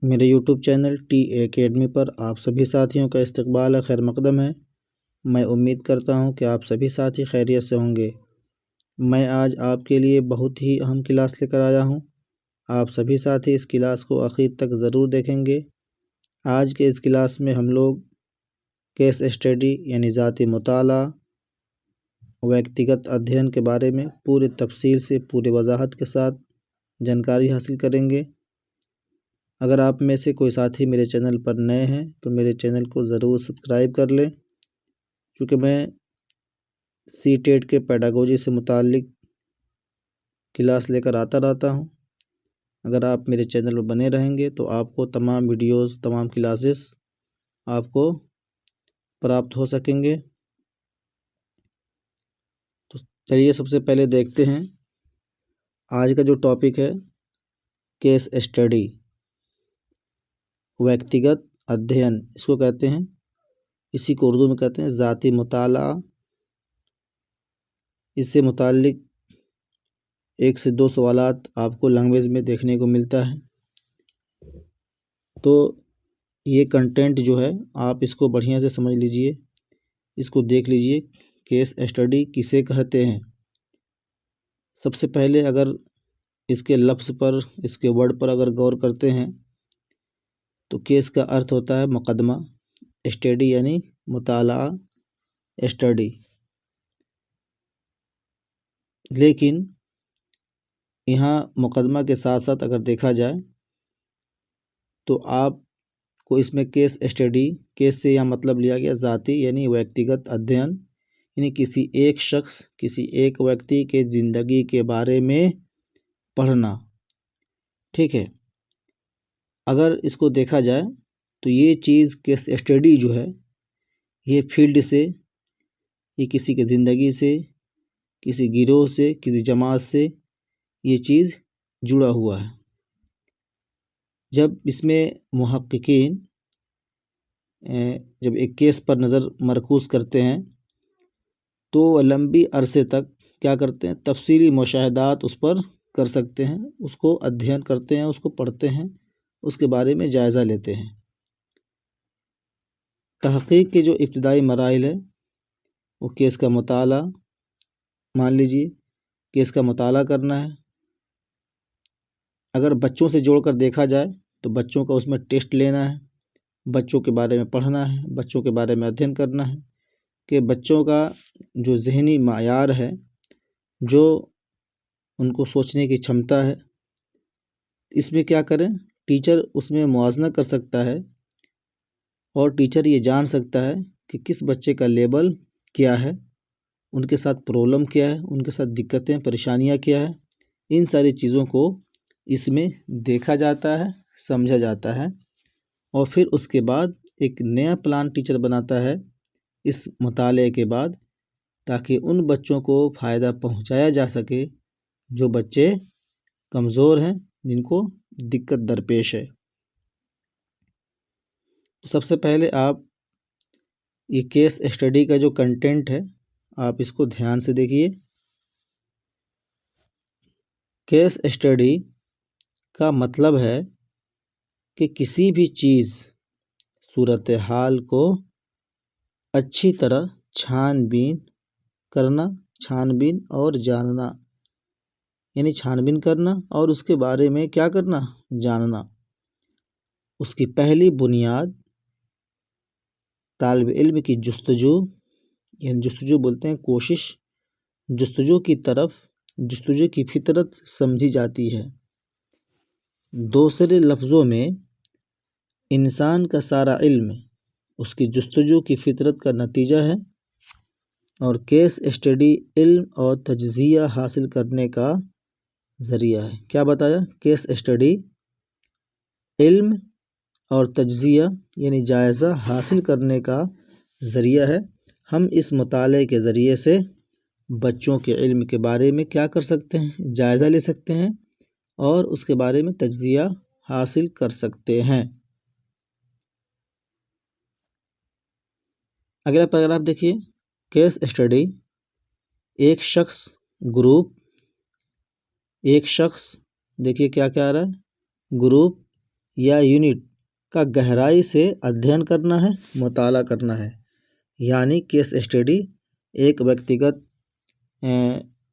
میرے YouTube channel T A academy پر آپ سبھی ساتھیوں کا استقبال ہے، خیر مقدم ہے۔ میں امید کرتا ہوں کہ آپ سبھی ساتھی خیریت سے ہوں گے۔ میں آج آپ کے لیے بہت ہی اہم کلاس لے کر آیا ہوں۔ آپ سبھی ساتھی اس کلاس کو آخر تک ضرور دیکھیں گے۔ آج کے اس کلاس میں ہم لوگ کیس اسٹڈی یعنی ذاتی مطالعہ، ویکتیگت ادھین کے بارے میں پوری تفصیل سے، پوری وضاحت کے ساتھ جانکاری حاصل کریں گے۔ اگر آپ میں سے کوئی ساتھی میرے چینل پر نئے ہیں تو میرے چینل کو ضرور سبسکرائب کر لیں، کیونکہ میں سی ٹیٹ کے پیڈاگوجی سے متعلق کلاس لے کر آتا رہتا ہوں۔ اگر آپ میرے چینل پر بنے رہیں گے تو آپ کو تمام ویڈیوز، تمام کلاسز آپ کو پراپت ہو سکیں گے۔ تو چلیے سب سے پہلے دیکھتے ہیں آج کا جو ٹاپک ہے، کیس اسٹڈی، ویکتیگت ادھین اس کو کہتے ہیں، اسی کو اردو میں کہتے ہیں ذاتی مطالعہ۔ اس سے متعلق 1 سے 2 سوالات آپ کو لینگویج میں دیکھنے کو ملتا ہے۔ تو یہ کنٹینٹ جو ہے آپ اس کو بڑھیا سے سمجھ لیجئے، اس کو دیکھ لیجئے۔ کیس اسٹڈی کسے کہتے ہیں؟ سب سے پہلے اگر اس کے لفظ پر، اس کے ورڈ پر اگر غور کرتے ہیں تو کیس کا ارتھ ہوتا ہے مقدمہ، اسٹڈی یعنی مطالعہ، اسٹڈی۔ لیکن یہاں مقدمہ کے ساتھ ساتھ اگر دیکھا جائے تو آپ کو اس میں کیس اسٹڈی، کیس سے یہاں مطلب لیا گیا ذاتی یعنی ویکتیگت ادھین، یعنی کسی ایک شخص، کسی ایک ویکتی کے زندگی کے بارے میں پڑھنا۔ ٹھیک ہے، اگر اس کو دیکھا جائے تو یہ چیز کیس اسٹڈی جو ہے یہ فیلڈ سے، یہ کسی کے زندگی سے، کسی گروہ سے، کسی جماعت سے یہ چیز جڑا ہوا ہے۔ جب اس میں محققین جب ایک کیس پر نظر مرکوز کرتے ہیں تو وہ لمبی عرصے تک کیا کرتے ہیں، تفصیلی مشاہدات اس پر کر سکتے ہیں، اس کو ادھین کرتے ہیں، اس کو پڑھتے ہیں، اس کے بارے میں جائزہ لیتے ہیں۔ تحقیق کے جو ابتدائی مراحل ہے وہ کیس کا مطالعہ، مان لیجیے کیس کا مطالعہ کرنا ہے۔ اگر بچوں سے جوڑ کر دیکھا جائے تو بچوں کا اس میں ٹیسٹ لینا ہے، بچوں کے بارے میں پڑھنا ہے، بچوں کے بارے میں ادھین کرنا ہے کہ بچوں کا جو ذہنی معیار ہے، جو ان کو سوچنے کی چھمتا ہے، اس میں کیا کریں، ٹیچر اس میں موازنہ کر سکتا ہے اور ٹیچر یہ جان سکتا ہے کہ کس بچے کا لیبل کیا ہے، ان کے ساتھ پرابلم کیا ہے، ان کے ساتھ دقتیں، پریشانیاں کیا ہے۔ ان ساری چیزوں کو اس میں دیکھا جاتا ہے، سمجھا جاتا ہے، اور پھر اس کے بعد ایک نیا پلان ٹیچر بناتا ہے اس مطالعے کے بعد، تاکہ ان بچوں کو فائدہ پہنچایا جا سکے جو بچے کمزور ہیں، جن کو دقت درپیش ہے۔ تو سب سے پہلے آپ یہ کیس اسٹڈی کا جو کنٹینٹ ہے آپ اس کو دھیان سے دیکھیے۔ کیس اسٹڈی کا مطلب ہے کہ کسی بھی چیز، صورتحال کو اچھی طرح چھان بین کرنا، چھان بین اور جاننا، یعنی چھان بین کرنا اور اس کے بارے میں کیا کرنا، جاننا۔ اس کی پہلی بنیاد طالب علم کی جستجو، یعنی جستجو بولتے ہیں کوشش، جستجو کی طرف، جستجو کی فطرت سمجھی جاتی ہے۔ دوسرے لفظوں میں انسان کا سارا علم اس کی جستجو کی فطرت کا نتیجہ ہے، اور کیس اسٹڈی علم اور تجزیہ حاصل کرنے کا ذریعہ ہے۔ کیا بتایا؟ کیس اسٹڈی علم اور تجزیہ یعنی جائزہ حاصل کرنے کا ذریعہ ہے۔ ہم اس مطالعے کے ذریعے سے بچوں کے علم کے بارے میں کیا کر سکتے ہیں، جائزہ لے سکتے ہیں اور اس کے بارے میں تجزیہ حاصل کر سکتے ہیں۔ اگلا پیراگراف دیکھیے، کیس اسٹڈی ایک شخص، گروپ، ایک شخص، دیکھیے کیا کیا آ رہا ہے، گروپ یا یونٹ کا گہرائی سے ادھین کرنا ہے، مطالعہ کرنا ہے۔ یعنی کیس اسٹڈی ایک ویکتیگت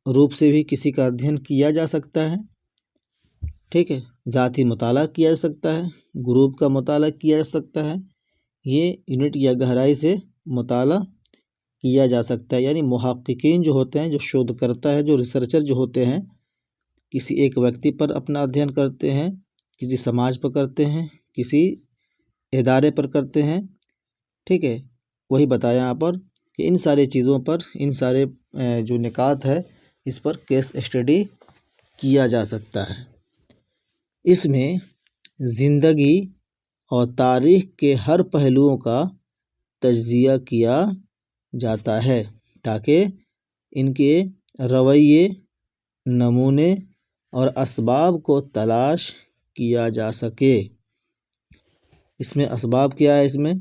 روپ سے بھی کسی کا ادھین کیا جا سکتا ہے، ٹھیک ہے، ذاتی مطالعہ کیا جا سکتا ہے، گروپ کا مطالعہ کیا جا سکتا ہے، یہ یونٹ یا گہرائی سے مطالعہ کیا جا سکتا ہے۔ یعنی محققین جو ہوتے ہیں، جو شودھ کرتا ہے، جو ریسرچر جو ہوتے ہیں، کسی ایک ویکتی پر اپنا ادھین کرتے ہیں، کسی سماج پر کرتے ہیں، کسی ادارے پر کرتے ہیں، ٹھیک ہے، وہی بتایا یہاں پر کہ ان ساری چیزوں پر، ان سارے جو نکات ہے، اس پر کیس اسٹڈی کیا جا سکتا ہے۔ اس میں زندگی اور تاریخ کے ہر پہلوؤں کا تجزیہ کیا جاتا ہے تاکہ ان کے رویے، نمونے اور اسباب کو تلاش کیا جا سکے۔ اس میں اسباب کیا ہے؟ اس میں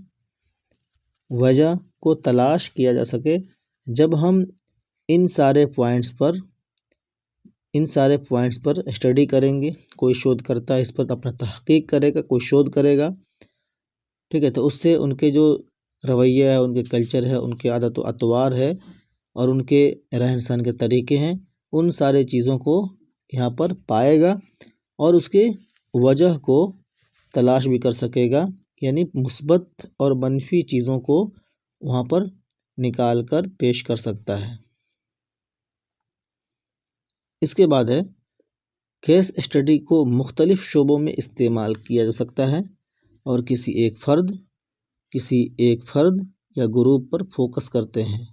وجہ کو تلاش کیا جا سکے۔ جب ہم ان سارے پوائنٹس پر اسٹڈی کریں گے، کوئی شودھ کرتا ہے اس پر اپنا تحقیق کرے گا، کوئی شودھ کرے گا، ٹھیک ہے، تو اس سے ان کے جو رویہ ہے، ان کے کلچر ہے، ان کے عادت و اطوار ہے اور ان کے رہن سہن کے طریقے ہیں، ان سارے چیزوں کو یہاں پر پائے گا اور اس کے وجہ کو تلاش بھی کر سکے گا، یعنی مثبت اور منفی چیزوں کو وہاں پر نکال کر پیش کر سکتا ہے۔ اس کے بعد ہے کیس اسٹڈی کو مختلف شعبوں میں استعمال کیا جا سکتا ہے اور کسی ایک فرد یا گروپ پر فوکس کرتے ہیں،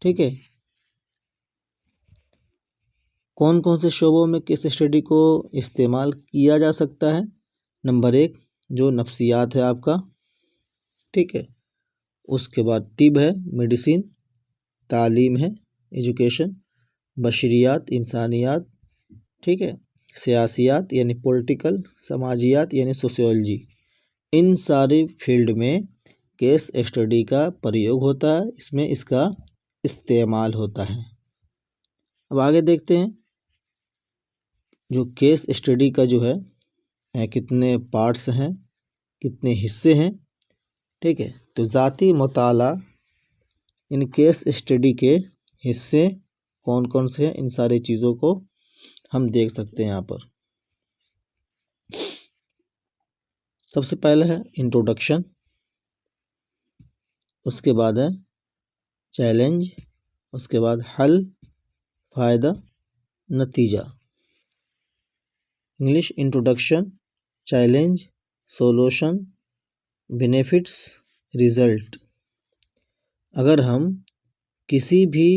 ٹھیک ہے۔ کون کون سے شعبوں میں کیس اسٹڈی کو استعمال کیا جا سکتا ہے؟ نمبر 1 جو نفسیات ہے آپ کا، ٹھیک ہے، اس کے بعد طب ہے، میڈیسن، تعلیم ہے، ایجوکیشن، بشریات، انسانیات، ٹھیک ہے، سیاسیات یعنی پولیٹیکل، سماجیات یعنی سوسیولوجی، ان ساری فیلڈ میں کیس اسٹڈی کا پریوگ ہوتا ہے، اس میں اس کا استعمال ہوتا ہے۔ اب آگے دیکھتے ہیں جو کیس اسٹڈی کا جو ہے کتنے پارٹس ہیں، کتنے حصے ہیں، ٹھیک ہے، تو ذاتی مطالعہ، ان کیس اسٹڈی کے حصے کون کون سے ہیں، ان ساری چیزوں کو ہم دیکھ سکتے ہیں یہاں پر۔ سب سے پہلے ہے انٹروڈکشن، اس کے بعد ہے چیلنج، اس کے بعد حل، فائدہ، نتیجہ۔ English: introduction, challenge, solution, benefits, result. اگر ہم کسی بھی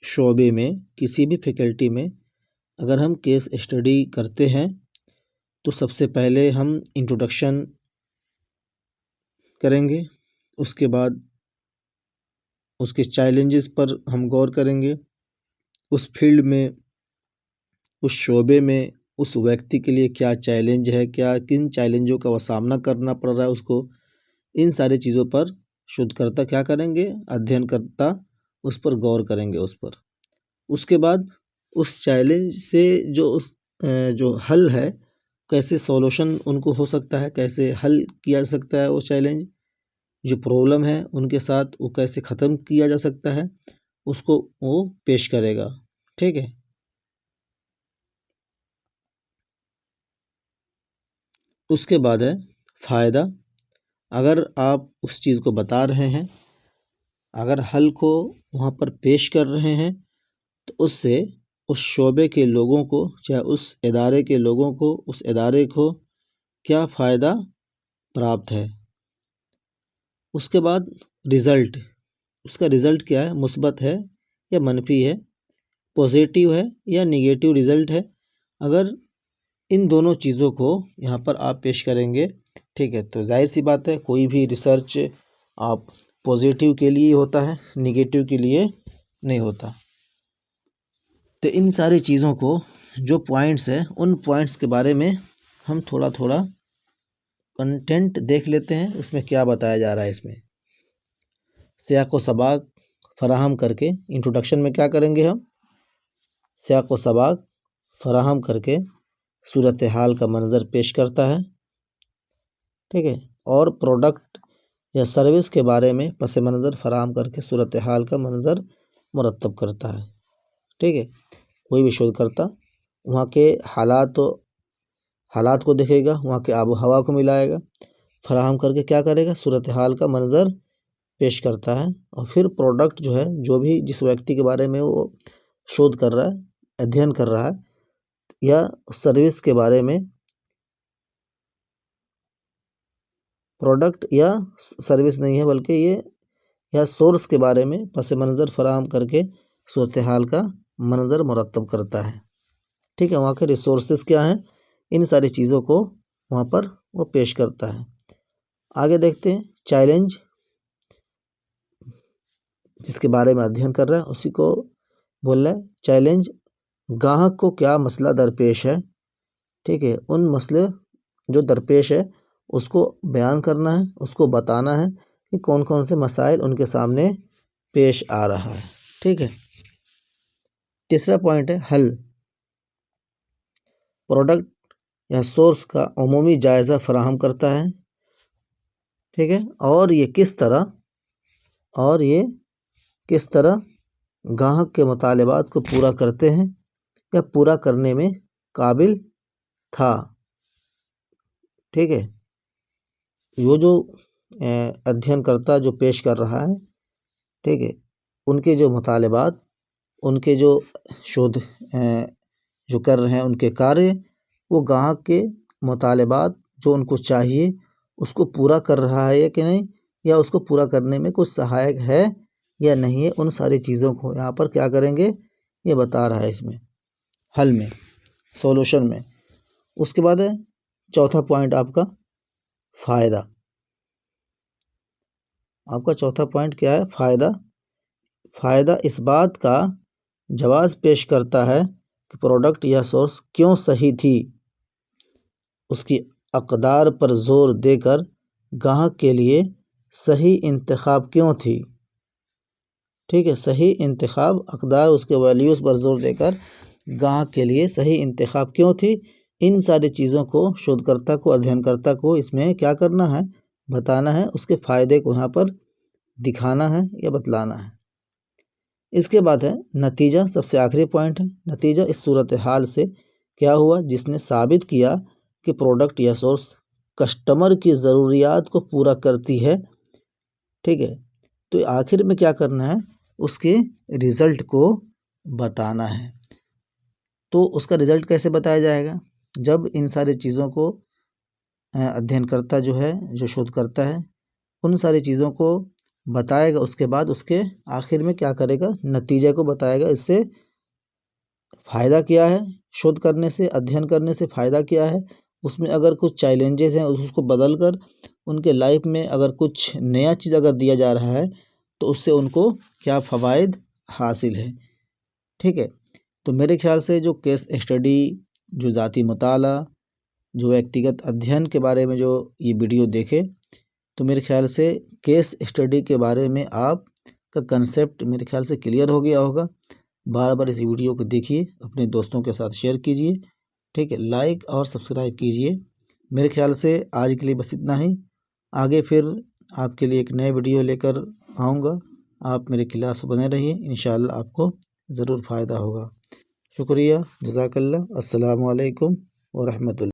شعبے میں، کسی بھی فیکلٹی میں اگر ہم کیس اسٹڈی کرتے ہیں تو سب سے پہلے ہم انٹروڈکشن کریں گے، اس کے بعد اس کے چیلنجز پر ہم غور کریں گے، اس فیلڈ میں، اس شعبے میں اس ویکتی کے لیے کیا چیلنج ہے، کن چیلنجوں کا وہ سامنا کرنا پڑ رہا ہے اس کو، ان ساری چیزوں پر شودھ کرتا کیا کریں گے، ادھین کرتا اس پر غور کریں گے اس پر۔ اس کے بعد اس چیلنج سے جو حل ہے، کیسے سولوشن ان کو ہو سکتا ہے، کیسے حل کیا جا سکتا ہے وہ چیلنج، جو پرابلم ہے ان کے ساتھ وہ کیسے ختم کیا جا سکتا ہے، اس کو وہ پیش کرے گا، ٹھیک ہے۔ اس کے بعد ہے فائدہ۔ اگر آپ اس چیز کو بتا رہے ہیں، اگر حل کو وہاں پر پیش کر رہے ہیں تو اس سے اس شعبے کے لوگوں کو، چاہے اس ادارے کے لوگوں کو، اس ادارے کو کیا فائدہ پراپت ہے۔ اس کے بعد رزلٹ، اس کا رزلٹ کیا ہے، مثبت ہے یا منفی ہے، پازیٹیو ہے یا نیگیٹیو رزلٹ ہے۔ اگر ان دونوں چیزوں کو یہاں پر آپ پیش کریں گے، ٹھیک ہے، تو ظاہر سی بات ہے کوئی بھی ریسرچ آپ پازیٹیو کے لیے ہوتا ہے، نیگیٹیو کے لیے نہیں ہوتا۔ تو ان ساری چیزوں کو، جو پوائنٹس ہیں، ان پوائنٹس کے بارے میں ہم تھوڑا تھوڑا کنٹینٹ دیکھ لیتے ہیں، اس میں کیا بتایا جا رہا ہے۔ اس میں سیاق و سباق فراہم کر کے، انٹروڈکشن میں کیا کریں گے ہم، سیاق و سباق فراہم کر کے صورتحال کا منظر پیش کرتا ہے، ٹھیک ہے، اور پروڈکٹ یا سروس کے بارے میں پس منظر فراہم کر کے صورتحال کا منظر مرتب کرتا ہے۔ ٹھیک ہے، کوئی بھی شودھ کرتا وہاں کے حالات کو دیکھے گا، وہاں کے آب و ہوا کو ملائے گا، فراہم کر کے کیا کرے گا، صورتحال کا منظر پیش کرتا ہے، اور پھر پروڈکٹ جو ہے، جو بھی جس ویکتی کے بارے میں وہ شودھ کر رہا ہے، ادھین کر رہا ہے، یا سروس کے بارے میں، پروڈکٹ یا سروس نہیں ہے بلکہ یہ یا سورس کے بارے میں پس منظر فراہم کر کے صورتحال کا منظر مرتب کرتا ہے۔ ٹھیک ہے، وہاں کے ریسورسز کیا ہیں، ان ساری چیزوں کو وہاں پر وہ پیش کرتا ہے۔ آگے دیکھتے ہیں چیلنج، جس کے بارے میں ادھین کر رہا ہے اسی کو بول رہا ہے چیلنج۔ گاہک کو کیا مسئلہ درپیش ہے، ٹھیک ہے، ان مسئلے جو درپیش ہے اس کو بیان کرنا ہے، اس کو بتانا ہے کہ کون کون سے مسائل ان کے سامنے پیش آ رہا ہے۔ ٹھیک ہے، تیسرا پوائنٹ ہے حل۔ پروڈکٹ یا سورس کا عمومی جائزہ فراہم کرتا ہے، ٹھیک ہے، اور یہ کس طرح گاہک کے مطالبات کو پورا کرتے ہیں یا پورا کرنے میں قابل تھا۔ ٹھیک ہے، وہ جو ادھین کرتا جو پیش کر رہا ہے، ٹھیک ہے، ان کے جو مطالبات، ان کے جو شودھ جو کر رہے ہیں ان کے کاریہ، وہ گاہک کے مطالبات جو ان کو چاہیے اس کو پورا کر رہا ہے کہ نہیں، یا اس کو پورا کرنے میں کچھ سہایک ہے یا نہیں ہے، ان ساری چیزوں کو یہاں پر کیا کریں گے، یہ بتا رہا ہے اس میں حل میں، سولوشن میں۔ اس کے بعد ہے چوتھا پوائنٹ آپ کا فائدہ۔ آپ کا چوتھا پوائنٹ کیا ہے، فائدہ۔ فائدہ اس بات کا جواز پیش کرتا ہے کہ پروڈکٹ یا سورس کیوں صحیح تھی، اس کی اقدار پر زور دے کر گاہک کے لیے صحیح انتخاب کیوں تھی۔ ٹھیک ہے، صحیح انتخاب، اقدار، اس کے ویلیوز پر زور دے کر گاہک کے لیے صحیح انتخاب کیوں تھی، ان ساری چیزوں کو شودھ کرتا کو، ادھین کرتا کو اس میں کیا کرنا ہے، بتانا ہے، اس کے فائدے کو یہاں پر دکھانا ہے یا بتلانا ہے۔ اس کے بعد ہے نتیجہ، سب سے آخری پوائنٹ ہے نتیجہ۔ اس صورتحال سے کیا ہوا، جس نے ثابت کیا کہ پروڈکٹ یا سورس کسٹمر کی ضروریات کو پورا کرتی ہے۔ ٹھیک ہے، تو آخر میں کیا کرنا ہے، اس کے رزلٹ کو بتانا ہے۔ تو اس کا رزلٹ کیسے بتایا جائے گا، جب ان ساری چیزوں کو ادھین کرتا جو ہے، جو شودھ کرتا ہے، ان ساری چیزوں کو بتائے گا، اس کے بعد اس کے آخر میں کیا کرے گا، نتیجے کو بتائے گا، اس سے فائدہ کیا ہے، شودھ کرنے سے، ادھین کرنے سے فائدہ کیا ہے، اس میں اگر کچھ چیلنجز ہیں اس کو بدل کر ان کے لائف میں اگر کچھ نیا چیز اگر دیا جا رہا ہے تو اس سے ان کو کیا فوائد حاصل ہے۔ ٹھیک ہے، تو میرے خیال سے جو کیس اسٹڈی، جو ذاتی مطالعہ، جو ویکتیگت ادھین کے بارے میں جو یہ ویڈیو دیکھے، تو میرے خیال سے کیس اسٹڈی کے بارے میں آپ کا کنسیپٹ میرے خیال سے کلیئر ہو گیا ہوگا۔ بار بار اس ویڈیو کو دیکھیے، اپنے دوستوں کے ساتھ شیئر کیجیے، ٹھیک ہے، لائک اور سبسکرائب کیجیے۔ میرے خیال سے آج کے لیے بس اتنا ہی، آگے پھر آپ کے لیے ایک نئے ویڈیو لے کر آؤں گا۔ آپ میرے کلاس بنے رہیے، انشاءاللہ آپ کو ضرور فائدہ ہوگا۔ شکریہ، جزاک اللہ، السلام علیکم ورحمۃ اللہ۔